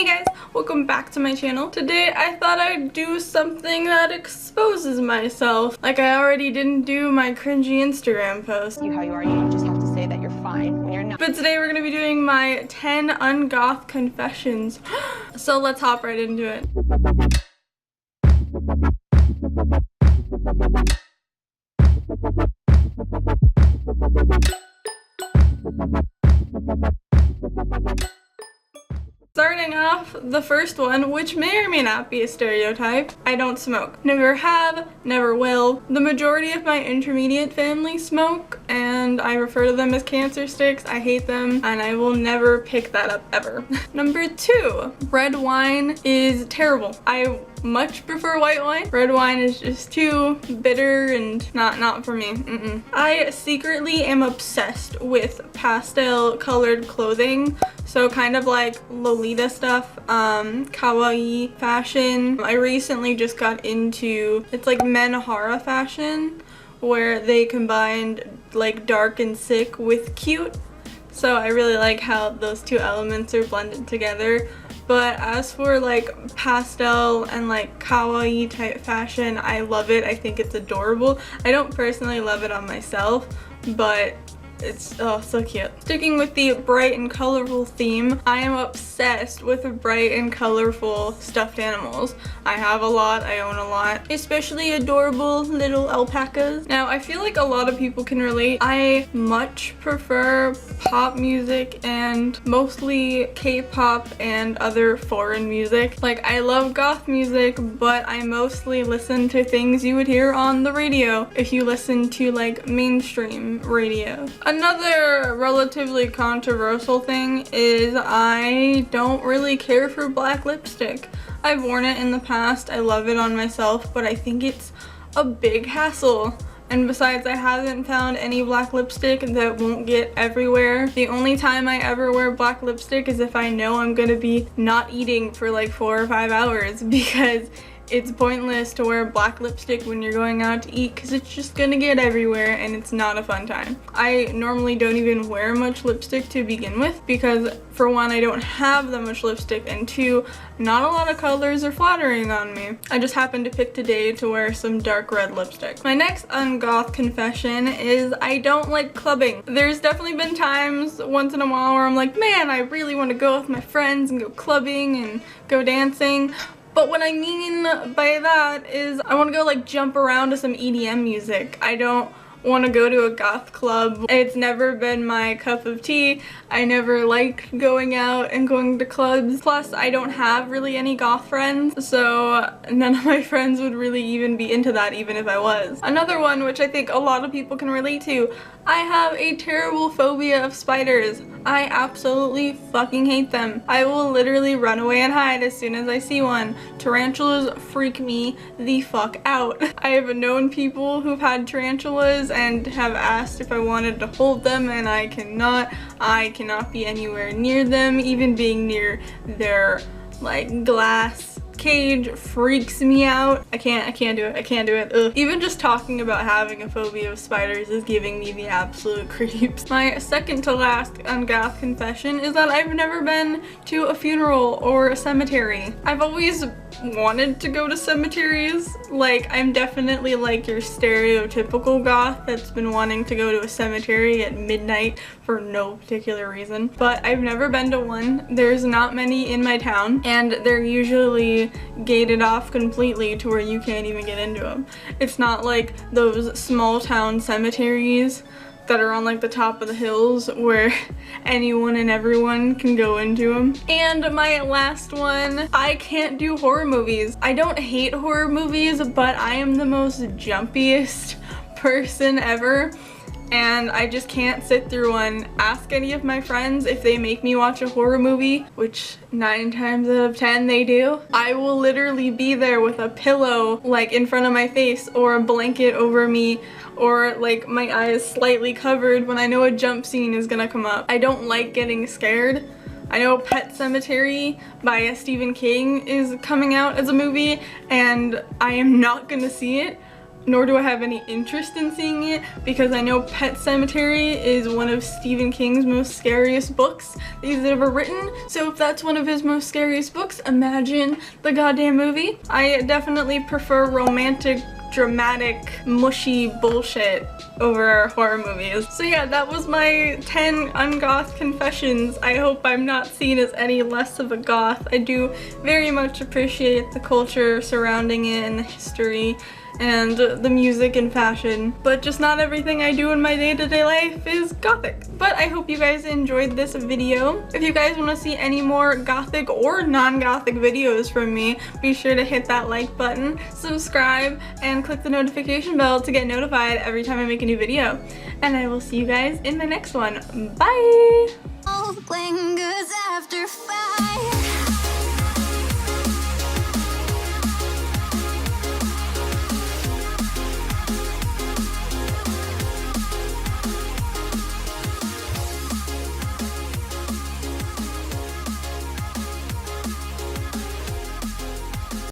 Hey guys, welcome back to my channel. Today I thought I'd do something that exposes myself. Like I already didn't do my cringy Instagram post. How you are, you just have to say that you're fine when you're not. But today we're gonna be doing my 10 Ungoth Confessions. So let's hop right into it. Starting off, the first one, which may or may not be a stereotype, I don't smoke. Never have, never will. The majority of my intermediate family smoke, and I refer to them as cancer sticks. I hate them, and I will never pick that up ever. Number 2, red wine is terrible. I much prefer white wine. Red wine is just too bitter and not for me. I secretly am obsessed with pastel colored clothing. So kind of like Lolita stuff, kawaii fashion. I recently just got into, it's like Menahara fashion, where they combined like dark and sick with cute. So I really like how those two elements are blended together. But as for like pastel and like kawaii type fashion, I love it. I think it's adorable. I don't personally love it on myself, but it's so cute. Sticking with the bright and colorful theme, I am obsessed with bright and colorful stuffed animals. I have a lot, I own a lot, especially adorable little alpacas. Now I feel like a lot of people can relate. I much prefer pop music and mostly K-pop and other foreign music. Like I love goth music, but I mostly listen to things you would hear on the radio if you listen to like mainstream radio. Another relatively controversial thing is I don't really care for black lipstick. I've worn it in the past, I love it on myself, but I think it's a big hassle. And besides, I haven't found any black lipstick that won't get everywhere. The only time I ever wear black lipstick is if I know I'm gonna be not eating for like 4 or 5 hours, because it's pointless to wear black lipstick when you're going out to eat because it's just gonna get everywhere and it's not a fun time. I normally don't even wear much lipstick to begin with because for one, I don't have that much lipstick, and two, not a lot of colors are flattering on me. I just happened to pick today to wear some dark red lipstick. My next Ungoth confession is I don't like clubbing. There's definitely been times once in a while where I'm like, man, I really want to go with my friends and go clubbing and go dancing. But what I mean by that is I want to go like jump around to some EDM music. I don't want to go to a goth club. It's never been my cup of tea. I never liked going out and going to clubs. Plus, I don't have really any goth friends, so none of my friends would really even be into that even if I was. Another one, which I think a lot of people can relate to, I have a terrible phobia of spiders. I absolutely fucking hate them. I will literally run away and hide as soon as I see one. Tarantulas freak me the fuck out. I have known people who've had tarantulas and have asked if I wanted to hold them, and I cannot. I cannot be anywhere near them. Even being near their like glass cage freaks me out. I can't do it. Ugh. Even just talking about having a phobia of spiders is giving me the absolute creeps. My second to last Ungoth confession is that I've never been to a funeral or a cemetery. I've always wanted to go to cemeteries. Like, I'm definitely like your stereotypical goth that's been wanting to go to a cemetery at midnight for no particular reason. But I've never been to one. There's not many in my town, and they're usually gated off completely to where you can't even get into them. It's not like those small town cemeteries that are on like the top of the hills where anyone and everyone can go into them. And my last one, I can't do horror movies. I don't hate horror movies, but I am the most jumpiest person ever. And I just can't sit through one. Ask any of my friends if they make me watch a horror movie, which 9 times out of 10 they do. I will literally be there with a pillow like in front of my face or a blanket over me, or like my eyes slightly covered when I know a jump scene is gonna come up. I don't like getting scared. I know Pet Sematary by Stephen King is coming out as a movie, and I am not gonna see it. nor do I have any interest in seeing it, because I know Pet Sematary is one of Stephen King's most scariest books that he's ever written. So if that's one of his most scariest books, imagine the goddamn movie. I definitely prefer romantic, dramatic, mushy bullshit over horror movies. So yeah, that was my 10 Ungoth confessions. I hope I'm not seen as any less of a goth. I do very much appreciate the culture surrounding it and the history and the music and fashion, but just not everything I do in my day-to-day life is gothic. But I hope you guys enjoyed this video. If you guys want to see any more gothic or non-gothic videos from me, be sure to hit that like button, subscribe, and click the notification bell to get notified every time I make a new video. And I will see you guys in my next one. Bye! All lingers after 5.